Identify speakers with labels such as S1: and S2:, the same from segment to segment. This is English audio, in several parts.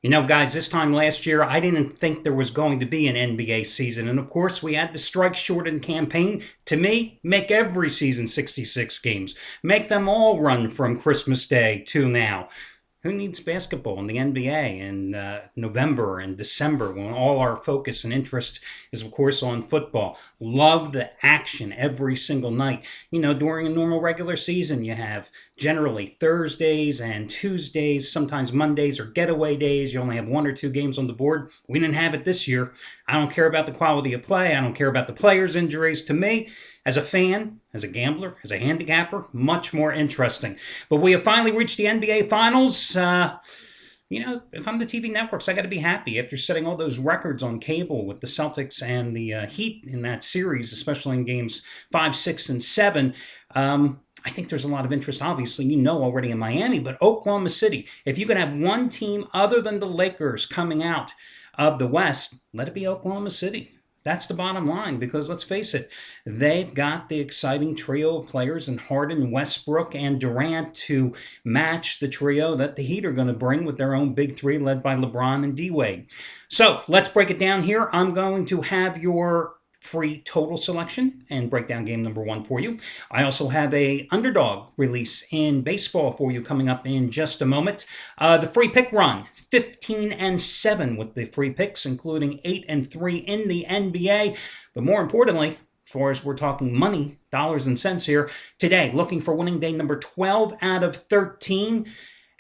S1: You know, guys, this time last year, I didn't think there was going to be an NBA season. And of course, we had the strike shortened campaign. To me, make every season 66 games. Make them all run from Christmas Day to now. Who needs basketball in the NBA in November and December when all our focus and interest is, of course, on football? Love the action every single night. You know, during a normal regular season, you have generally Thursdays and Tuesdays, sometimes Mondays or getaway days. You only have one or two games on the board. We didn't have it this year. I don't care about the quality of play. I don't care about the players' injuries. To me, as a fan, as a gambler, as a handicapper, much more interesting. But we have finally reached the NBA Finals. If I'm the TV networks, I got to be happy after setting all those records on cable with the Celtics and the Heat in that series, especially in games 5, 6, and 7. I think there's a lot of interest, obviously, already in Miami, but Oklahoma City. If you could have one team other than the Lakers coming out of the West, let it be Oklahoma City. That's the bottom line, because let's face it, they've got the exciting trio of players in Harden, Westbrook, and Durant to match the trio that the Heat are going to bring with their own big three led by LeBron and D-Wade. So let's break it down here. I'm going to have your free total selection and break down game number 1 for you. I also have a underdog release in baseball for you coming up in just a moment. The free pick run, 15-7 with the free picks, including 8-3 in the NBA. But more importantly, as far as we're talking money, dollars and cents here, today, looking for winning day number 12 out of 13.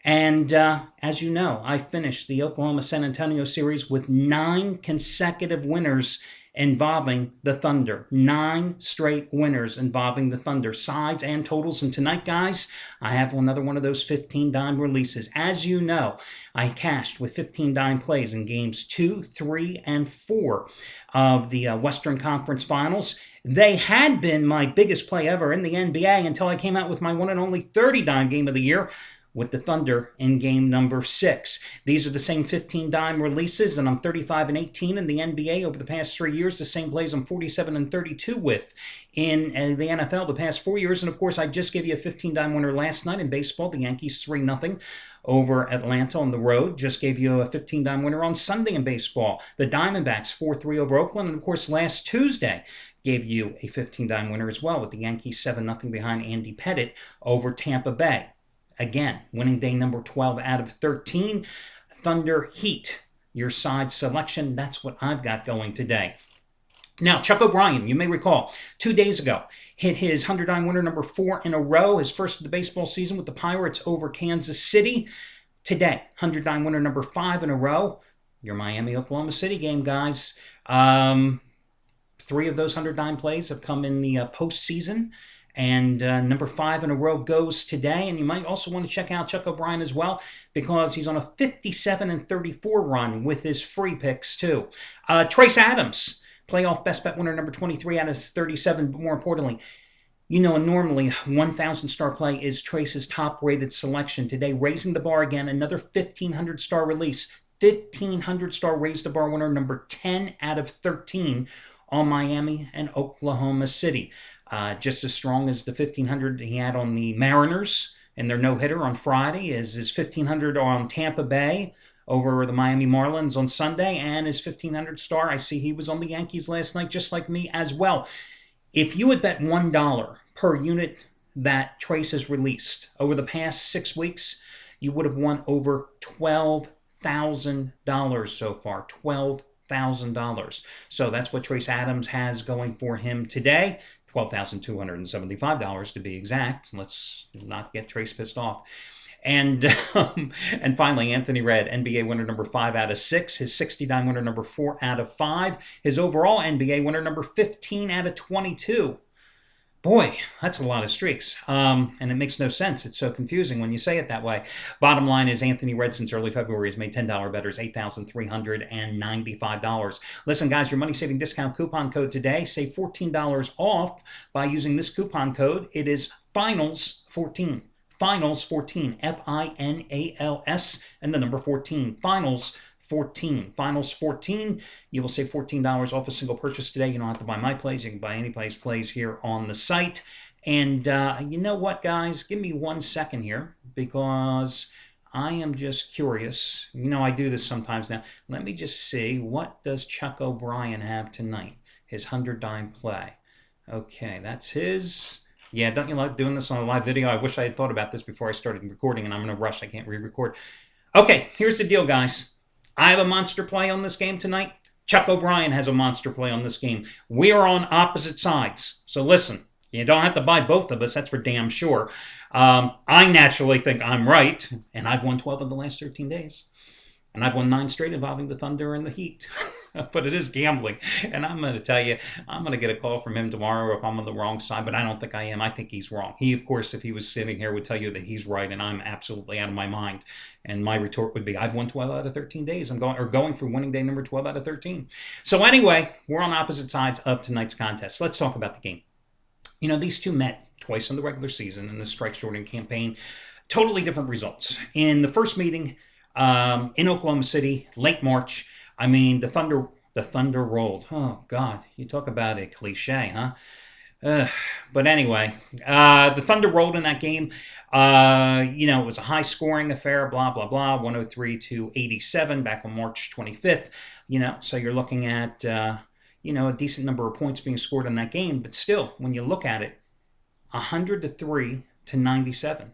S1: And as you know, I finished the Oklahoma-San Antonio series with 9 consecutive winners involving the Thunder. 9 straight winners involving the Thunder, sides and totals. And tonight, guys, I have another one of those 15-dime releases. As you know, I cashed with 15-dime plays in games 2, 3, and 4 of the Western Conference Finals. They had been my biggest play ever in the NBA until I came out with my one and only 30-dime game of the year with the Thunder in game number 6. These are the same 15-dime releases, and I'm 35-18 in the NBA over the past 3 years. The same plays I'm 47-32 with in the NFL the past 4 years. And of course, I just gave you a 15-dime winner last night in baseball. The Yankees 3-0 over Atlanta on the road. Just gave you a 15-dime winner on Sunday in baseball. The Diamondbacks 4-3 over Oakland. And of course, last Tuesday gave you a 15-dime winner as well with the Yankees 7-0 behind Andy Pettitte over Tampa Bay. Again, winning day number 12 out of 13. Thunder Heat, your side selection. That's what I've got going today. Now, Chuck O'Brien, you may recall, 2 days ago, hit his 100-dime winner number 4 in a row, his first of the baseball season with the Pirates over Kansas City. Today, 100-dime winner number 5 in a row. Your Miami-Oklahoma City game, guys. 3 of those 100-dime plays have come in the postseason. And number 5 in a row goes today. And you might also want to check out Chuck O'Brien as well, because he's on a 57-34 run with his free picks too. Trace Adams, playoff best bet winner number 23 out of 37. But more importantly, normally 1,000-star play is Trace's top-rated selection. Today, raising the bar again, another 1,500-star release. 1,500-star raise the bar winner number 10 out of 13 on Miami and Oklahoma City. Just as strong as the 1,500 he had on the Mariners and their no-hitter on Friday, is his 1,500 on Tampa Bay over the Miami Marlins on Sunday, and his 1,500 star, I see he was on the Yankees last night, just like me as well. If you had bet $1 per unit that Trace has released over the past 6 weeks, you would have won over $12,000 so far. $12,000. So that's what Trace Adams has going for him today. $12,275 to be exact. Let's not get Trace pissed off. And finally, Anthony Redd, NBA winner number 5 out of 6. His 60-dime winner number 4 out of 5. His overall NBA winner number 15 out of 22. Boy, that's a lot of streaks. And it makes no sense. It's so confusing when you say it that way. Bottom line is Anthony Redd since early February has made $10 bettors $8,395. Listen, guys, your money-saving discount coupon code today. Save $14 off by using this coupon code. It is FINALS14. FINALS14. FINALS and the number 14. FINALS 14. Finals 14. You will save $14 off a single purchase today. You don't have to buy my plays. You can buy any plays here on the site. And you know what, guys? Give me 1 second here, because I am just curious. You know, I do this sometimes now. Let me just see. What does Chuck O'Brien have tonight? His 100-dime play. Okay, that's his. Yeah, don't you like doing this on a live video? I wish I had thought about this before I started recording, and I'm in a rush. I can't re-record. Okay, here's the deal, guys. I have a monster play on this game tonight. Chuck O'Brien has a monster play on this game. We are on opposite sides. So listen, you don't have to buy both of us. That's for damn sure. I naturally think I'm right, and I've won 12 of the last 13 days. And I've won 9 straight involving the Thunder and the Heat. But it is gambling. And I'm going to tell you, I'm going to get a call from him tomorrow if I'm on the wrong side, but I don't think I am. I think he's wrong. He, of course, if he was sitting here, would tell you that he's right, and I'm absolutely out of my mind. And my retort would be, I've won 12 out of 13 days. I'm going for winning day number 12 out of 13. So anyway, we're on opposite sides of tonight's contest. Let's talk about the game. You know, these two met twice in the regular season in the strike shortening campaign. Totally different results. In the first meeting in Oklahoma City, late March, I mean, the Thunder rolled. Oh, God, you talk about a cliche, huh? But anyway, the Thunder rolled in that game. You know, it was a high-scoring affair, blah, blah, blah, 103-87 back on March 25th. You know, so you're looking at, you know, a decent number of points being scored in that game. But still, when you look at it, 103-97.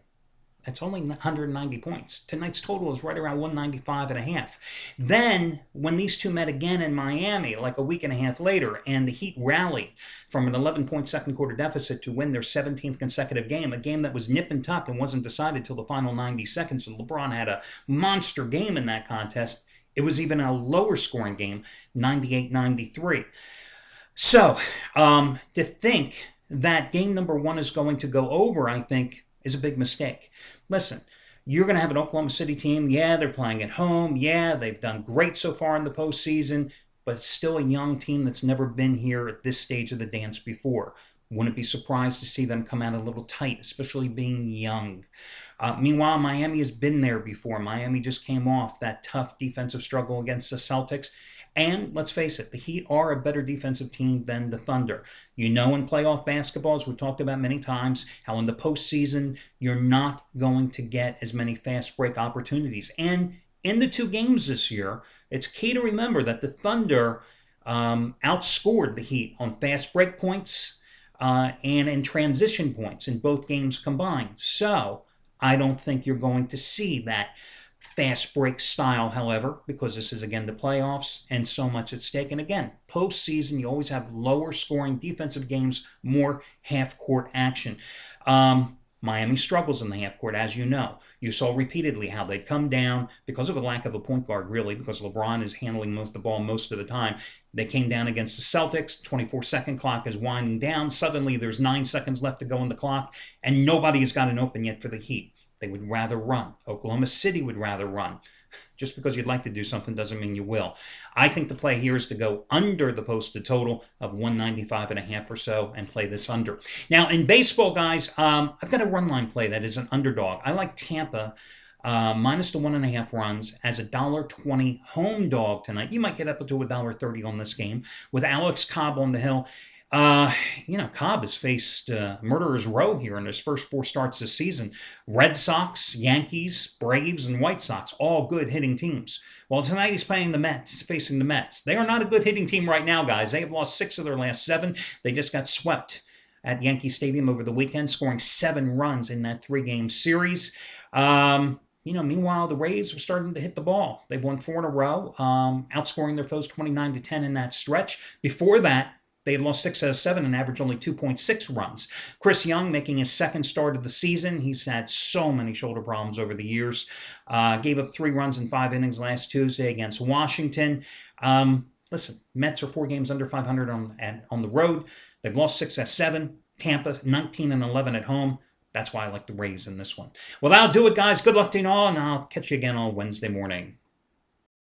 S1: That's only 190 points. Tonight's total is right around 195.5. Then, when these two met again in Miami, like a week and a half later, and the Heat rallied from an 11-point second quarter deficit to win their 17th consecutive game, a game that was nip and tuck and wasn't decided till the final 90 seconds, and LeBron had a monster game in that contest. It was even a lower scoring game, 98-93. So, to think that game number 1 is going to go over, I think, is a big mistake. Listen, you're going to have an Oklahoma City team. Yeah, they're playing at home. Yeah, they've done great so far in the postseason, but it's still a young team that's never been here at this stage of the dance before. Wouldn't be surprised to see them come out a little tight, especially being young. Meanwhile, Miami has been there before. Miami just came off that tough defensive struggle against the Celtics. And let's face it, the Heat are a better defensive team than the Thunder. You know, in playoff basketball, as we've talked about many times, how in the postseason, you're not going to get as many fast break opportunities. And in the 2 games this year, it's key to remember that the Thunder outscored the Heat on fast break points and in transition points in both games combined. So I don't think you're going to see that fast break style, however, because this is, again, the playoffs and so much at stake. And again, postseason, you always have lower scoring defensive games, more half-court action. Miami struggles in the half-court, as you know. You saw repeatedly how they come down because of a lack of a point guard, really, because LeBron is handling the ball most of the time. They came down against the Celtics. 24-second clock is winding down. Suddenly, there's 9 seconds left to go on the clock, and nobody has gotten open yet for the Heat. They would rather run. Oklahoma City would rather run. Just because you'd like to do something doesn't mean you will. I think the play here is to go under the posted total of 195.5 or so and play this under. Now, in baseball, guys, I've got a run line play that is an underdog. I like Tampa minus the 1.5 runs as a $1.20 home dog tonight. You might get up to $1.30 on this game with Alex Cobb on the hill. You know, Cobb has faced murderer's row here in his first 4 starts this season. Red Sox, Yankees, Braves, and White Sox, all good hitting teams. Well, tonight he's playing the Mets, facing the Mets. They are not a good hitting team right now, guys. They have lost 6 of their last 7. They just got swept at Yankee Stadium over the weekend, scoring 7 runs in that 3-game series. You know, meanwhile, the Rays are starting to hit the ball. They've won 4 in a row, outscoring their foes 29-10 in that stretch. Before that, they had lost 6 out of 7 and averaged only 2.6 runs. Chris Young making his 2nd start of the season. He's had so many shoulder problems over the years. Gave up 3 runs in 5 innings last Tuesday against Washington. Listen, Mets are 4 games under 500 on the road. They've lost 6 out of 7. Tampa 19-11 at home. That's why I like the Rays in this one. Well, that'll do it, guys. Good luck to you all, and I'll catch you again on Wednesday morning.